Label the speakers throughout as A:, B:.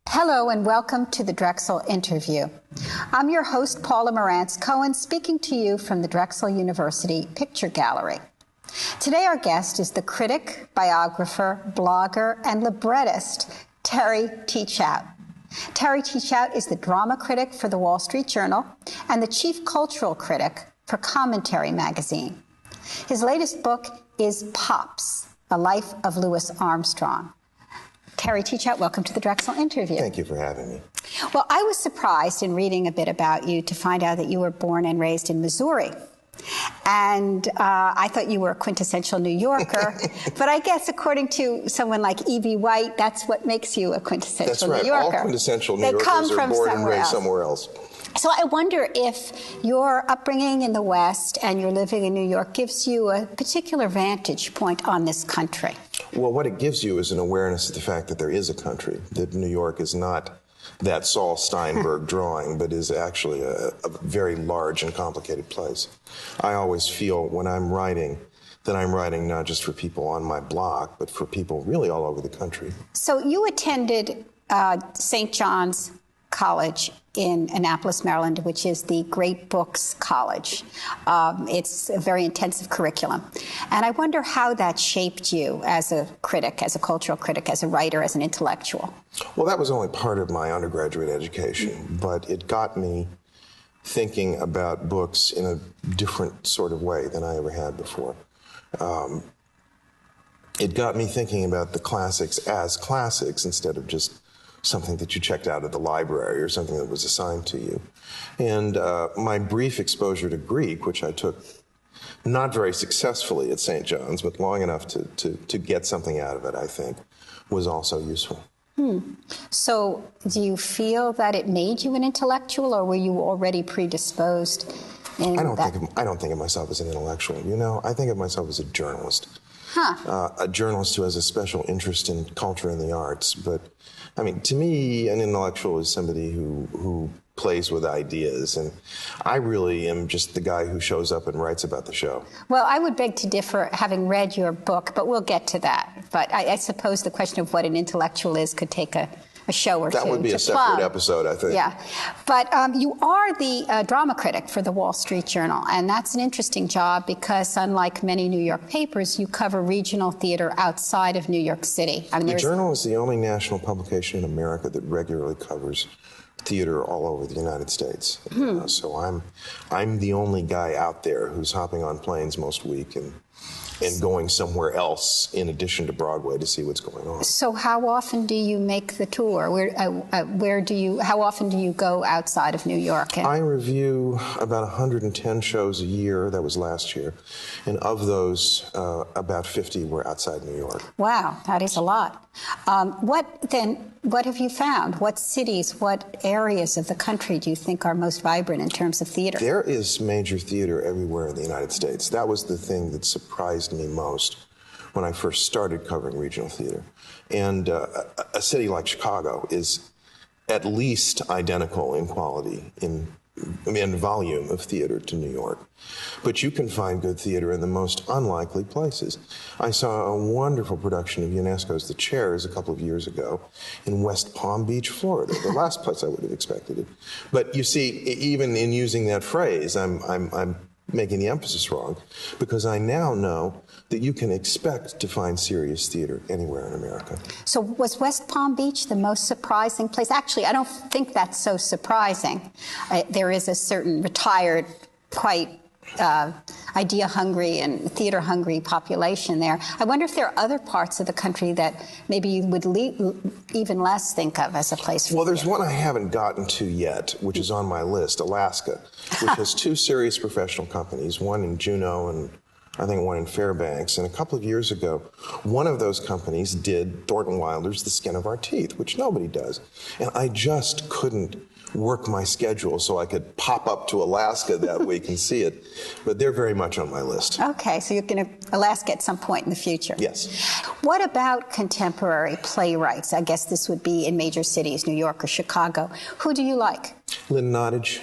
A: Hello and welcome to the Drexel interview. I'm your host, Paula Morantz-Cohen, speaking to you from the Drexel University Picture Gallery. Today our guest is the critic, biographer, blogger, and librettist, Terry Teachout. Terry Teachout is the drama critic for the Wall Street Journal and the chief cultural critic for Commentary magazine. His latest book is Pops, A Life of Louis Armstrong. Terry Teachout, welcome to the Drexel interview.
B: Thank you for having me.
A: Well, I was surprised in reading a bit about you to find out that you were born and raised in Missouri. And I thought you were a quintessential New Yorker. But I guess according to someone like E.B. White, that's what makes you a quintessential New Yorker.
B: That's right. All quintessential New Yorkers are born and raised somewhere else.
A: So I wonder if your upbringing in the West and your living in New York gives you a particular vantage point on this country.
B: Well, what it gives you is an awareness of the fact that there is a country, that New York is not that Saul Steinberg drawing, but is actually a very large and complicated place. I always feel when I'm writing that I'm writing not just for people on my block, but for people really all over the country. So
A: you attended St. John's College in Annapolis, Maryland, which is the Great Books College. It's a very intensive curriculum. And I wonder how that shaped you as a critic, as a cultural critic, as a writer, as an intellectual.
B: Well, that was only part of my undergraduate education, but it got me thinking about books in a different sort of way than I ever had before. It got me thinking about the classics as classics instead of just something that you checked out of the library or something that was assigned to you. And my brief exposure to Greek, which I took not very successfully at St. John's, but long enough to get something out of it, I think, was also useful.
A: So do you feel that it made you an intellectual, or were you already predisposed in
B: I don't think of myself as an intellectual, you know. I think of myself as a journalist. A journalist who has a special interest in culture and the arts. But, I mean, to me, an intellectual is somebody who plays with ideas, and I really am just the guy who shows up and writes about the show.
A: Well, I would beg to differ, having read your book, but we'll get to that. But I suppose the question of what an intellectual is could take a show or two.
B: That would be a separate episode, I think.
A: Yeah. But you are the drama critic for the Wall Street Journal, and that's an interesting job because, unlike many New York papers, you cover regional theater outside of New York City. I mean,
B: the Journal is the only national publication in America that regularly covers theater all over the United States. So I'm the only guy out there who's hopping on planes most week and going somewhere else in addition to Broadway to see what's going on.
A: So how often do you make the tour? How often do you go outside of New York?
B: I review about 110 shows a year. That was last year. And of those, about 50 were outside New York.
A: Wow, that is a lot. What have you found? What cities, what areas of the country do you think are most vibrant in terms of theater?
B: There is major theater everywhere in the United States. That was the thing that surprised me most when I first started covering regional theater. And a city like Chicago is at least identical in quality, in volume of theater to New York. But you can find good theater in the most unlikely places. I saw a wonderful production of UNESCO's The Chairs a couple of years ago in West Palm Beach, Florida, the last place I would have expected it. But you see, even in using that phrase, I'm making the emphasis wrong, because I now know that you can expect to find serious theater anywhere in America.
A: So was West Palm Beach the most surprising place? Actually, I don't think that's so surprising. There is a certain retired, quite idea-hungry and theater-hungry population there. I wonder if there are other parts of the country that maybe you would even less think of as a place for
B: Well, there's one I haven't gotten to yet, which is on my list, Alaska, which has two serious professional companies, one in Juneau and I think one in Fairbanks. And a couple of years ago, one of those companies did Thornton Wilder's The Skin of Our Teeth, which nobody does. And I just couldn't work my schedule so I could pop up to Alaska that week and see it. But they're very much on my list.
A: Okay, so you're going to Alaska at some point in the future.
B: Yes.
A: What about contemporary playwrights? I guess this would be in major cities, New York or Chicago. Who do you like?
B: Lynn Nottage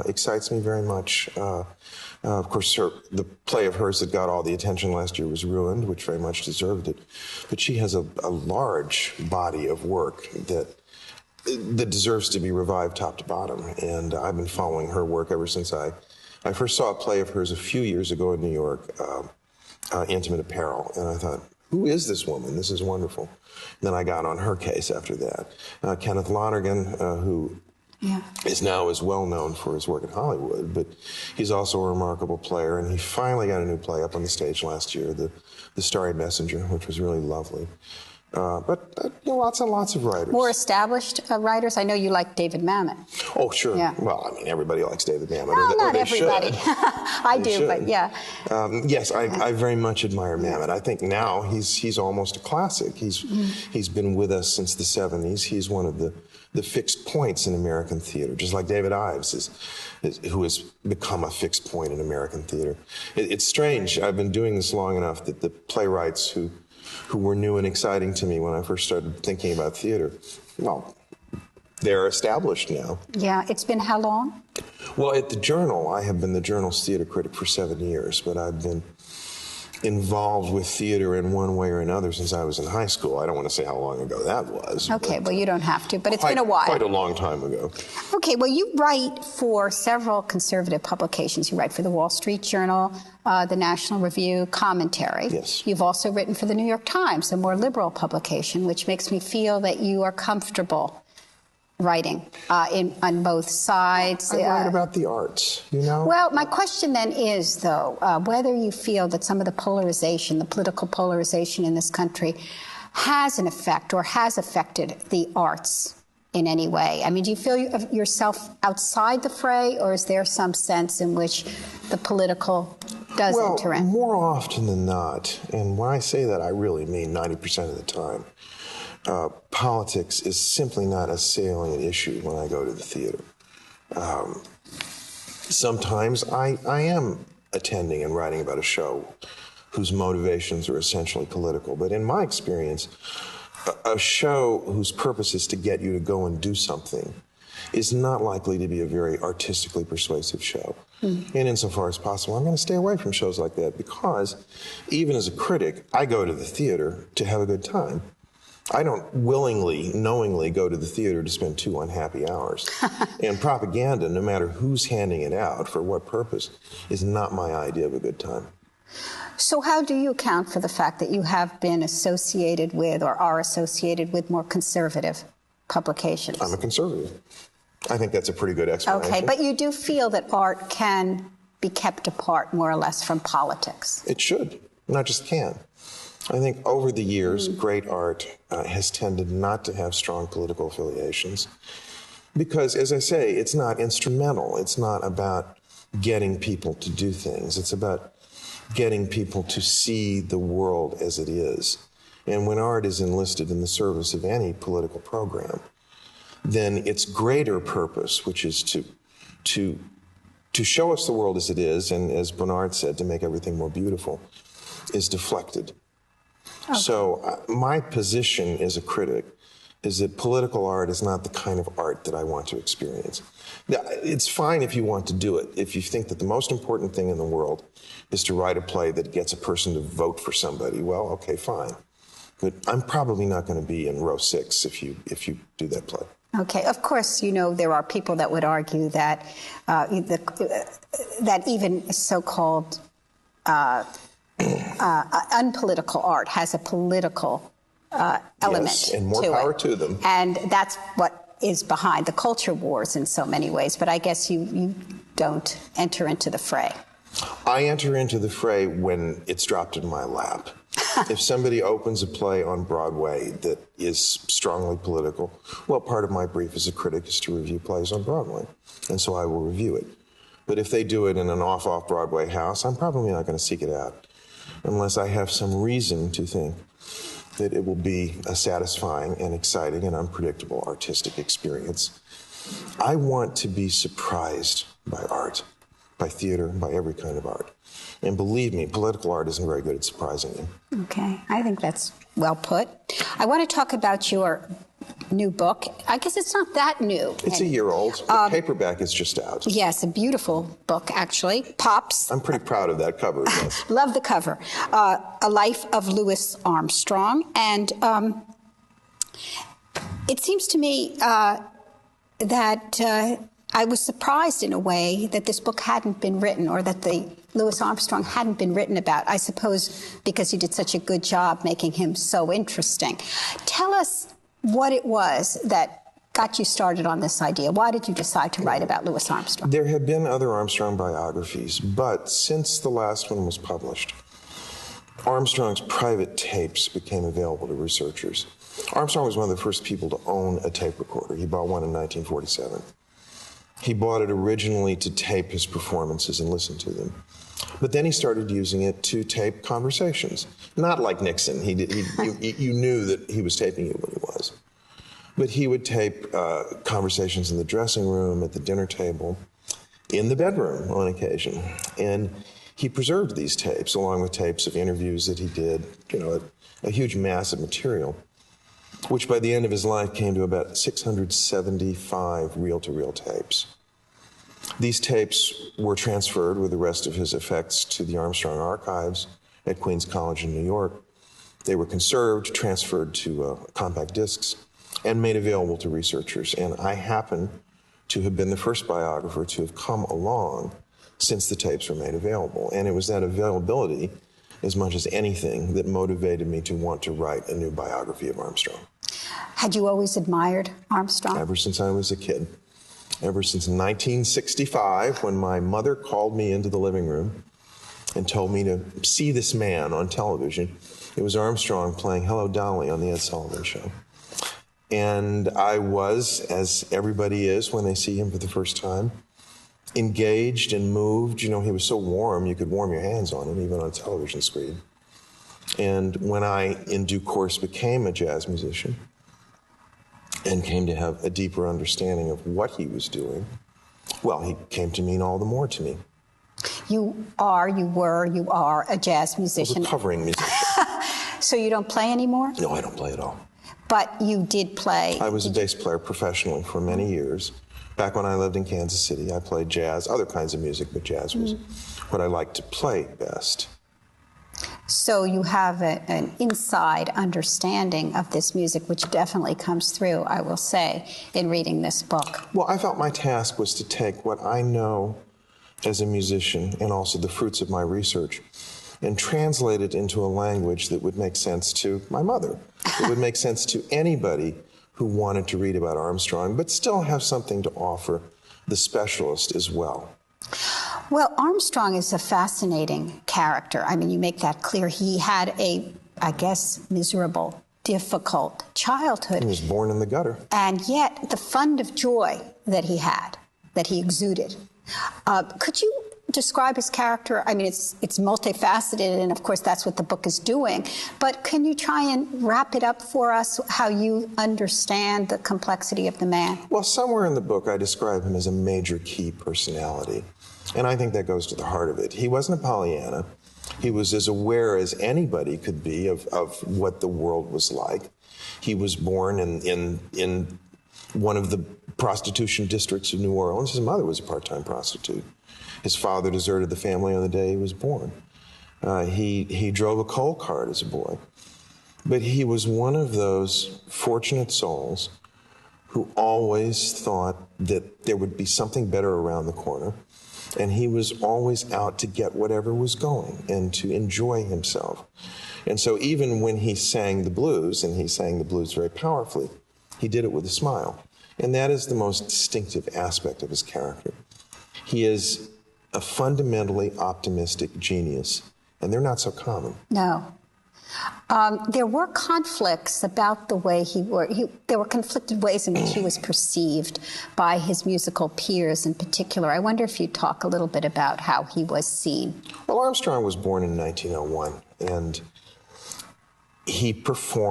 B: excites me very much. Of course, the play of hers that got all the attention last year was Ruined, which very much deserved it. But she has a large body of work that deserves to be revived top to bottom. And I've been following her work ever since I first saw a play of hers a few years ago in New York, Intimate Apparel. And I thought, who is this woman? This is wonderful. And then I got on her case after that. Kenneth Lonergan, who is now as well known for his work in Hollywood, but he's also a remarkable player. And he finally got a new play up on the stage last year, The Starry Messenger, which was really lovely. But lots and lots of writers.
A: More established writers? I know you like David Mamet.
B: Oh, sure.
A: Yeah.
B: Well, I mean, everybody likes David Mamet.
A: Well, not everybody. I
B: They
A: do,
B: should.
A: but yeah.
B: Yes, I very much admire Mamet. I think now he's almost a classic. He's been with us since the 70s. He's one of the fixed points in American theater, just like David Ives who has become a fixed point in American theater. It's strange. I've been doing this long enough that the playwrights who were new and exciting to me when I first started thinking about theater, well, they're established now.
A: Yeah, it's been how long?
B: Well, at the Journal, I have been the Journal's theater critic for 7 years, but I've been involved with theater in one way or another since I was in high school. I don't want to say how long ago that was.
A: Okay, well, you don't have to, but it's been a while.
B: Quite a long time ago.
A: Okay, well, you write for several conservative publications. You write for the Wall Street Journal, the National Review, Commentary.
B: Yes.
A: You've also written for the New York Times, a more liberal publication, which makes me feel that you are comfortable writing on both sides.
B: I write about the arts, you know?
A: Well, my question then is, though, whether you feel that some of the polarization, the political polarization in this country has an effect or has affected the arts in any way. I mean, do you feel yourself outside the fray, or is there some sense in which the political does enter in?
B: More often than not, and when I say that, I really mean 90% of the time, politics is simply not a salient issue when I go to the theater. Sometimes I am attending and writing about a show whose motivations are essentially political, but in my experience, a show whose purpose is to get you to go and do something is not likely to be a very artistically persuasive show. And insofar as possible, I'm going to stay away from shows like that because even as a critic, I go to the theater to have a good time. I don't willingly, knowingly go to the theater to spend 2 unhappy hours. And propaganda, no matter who's handing it out, for what purpose, is not my idea of a good time.
A: So how do you account for the fact that you have been associated with or are associated with more conservative publications?
B: I'm a conservative. I think that's a pretty good explanation.
A: Okay, but you do feel that art can be kept apart more or less from politics?
B: It should, not just can. I think over the years, great art has tended not to have strong political affiliations because, as I say, it's not instrumental. It's not about getting people to do things. It's about getting people to see the world as it is. And when art is enlisted in the service of any political program, then its greater purpose, which is to show us the world as it is, and as Bernard said, to make everything more beautiful, is deflected. Okay. So my position as a critic is that political art is not the kind of art that I want to experience. Now, it's fine if you want to do it. If you think that the most important thing in the world is to write a play that gets a person to vote for somebody, well, okay, fine. But I'm probably not going to be in row 6 if you do that play.
A: Okay. Of course, you know, there are people that would argue that that even so-called unpolitical art has a political element
B: yes, and more power to them.
A: And that's what is behind the culture wars in so many ways. But I guess you don't enter into the fray.
B: I enter into the fray when it's dropped in my lap. If somebody opens a play on Broadway that is strongly political, well, part of my brief as a critic is to review plays on Broadway, and so I will review it. But if they do it in an off-Broadway house, I'm probably not going to seek it out. unless I have some reason to think that it will be a satisfying and exciting and unpredictable artistic experience. I want to be surprised by art, by theater, by every kind of art. And believe me, political art isn't very good at surprising you.
A: Okay, I think that's well put. I want to talk about your new book. I guess it's not that new.
B: It's a year old. The paperback is just out.
A: Yes, a beautiful book, actually. Pops.
B: I'm pretty proud of that cover, yes.
A: Love the cover. A Life of Louis Armstrong. And it seems to me that I was surprised in a way that this book hadn't been written, or that the Louis Armstrong hadn't been written about, I suppose because you did such a good job making him so interesting. Tell us what it was that got you started on this idea. Why did you decide to write about Louis Armstrong?
B: There have been other Armstrong biographies, but since the last one was published, Armstrong's private tapes became available to researchers. Armstrong was one of the first people to own a tape recorder. He bought one in 1947. He bought it originally to tape his performances and listen to them. But then he started using it to tape conversations. Not like Nixon. You knew that he was taping you when he was. But he would tape conversations in the dressing room, at the dinner table, in the bedroom on occasion. And he preserved these tapes, along with tapes of interviews that he did, a huge mass of material, which by the end of his life came to about 675 reel-to-reel tapes. These tapes were transferred with the rest of his effects to the Armstrong archives at Queens College in New York. They were conserved, transferred to compact discs, and made available to researchers. And I happen to have been the first biographer to have come along since the tapes were made available. And it was that availability, as much as anything, that motivated me to want to write a new biography of Armstrong.
A: Had you always admired Armstrong?
B: Ever since I was a kid. Ever since 1965, when my mother called me into the living room and told me to see this man on television. It was Armstrong playing Hello, Dolly on the Ed Sullivan Show. And I was, as everybody is when they see him for the first time, engaged and moved. He was so warm, you could warm your hands on him, even on a television screen. And when I, in due course, became a jazz musician and came to have a deeper understanding of what he was doing, well, he came to mean all the more to me.
A: You are a jazz musician.
B: A recovering musician.
A: So you don't play anymore?
B: No, I don't play at all.
A: But you did play.
B: I was a bass player professionally for many years. Back when I lived in Kansas City, I played jazz, other kinds of music, but jazz was what I liked to play best.
A: So you have an inside understanding of this music, which definitely comes through, I will say, in reading this book.
B: Well, I felt my task was to take what I know as a musician and also the fruits of my research and translate it into a language that would make sense to my mother. It would make sense to anybody who wanted to read about Armstrong, but still have something to offer the specialist as well.
A: Well, Armstrong is a fascinating character. I mean, you make that clear. He had a, I guess, miserable, difficult childhood.
B: He was born in the gutter.
A: And yet, the fund of joy that he had, that he exuded. Could you describe his character? I mean, it's multifaceted, and of course, that's what the book is doing. But can you try and wrap it up for us, how you understand the complexity of the man?
B: Well, somewhere in the book, I describe him as a major key personality. And I think that goes to the heart of it. He wasn't a Pollyanna. He was as aware as anybody could be of what the world was like. He was born in one of the prostitution districts of New Orleans. His mother was a part-time prostitute. His father deserted the family on the day he was born. He drove a coal cart as a boy. But he was one of those fortunate souls who always thought that there would be something better around the corner. And he was always out to get whatever was going and to enjoy himself. And so even when he sang the blues, and he sang the blues very powerfully, he did it with a smile. And that is the most distinctive aspect of his character. He is a fundamentally optimistic genius, and they're not so common.
A: No. There were conflicts about the way there were conflicted ways in which he was perceived by his musical peers in particular. I wonder if you'd talk a little bit about how he was seen.
B: Well, Armstrong was born in 1901, and he performed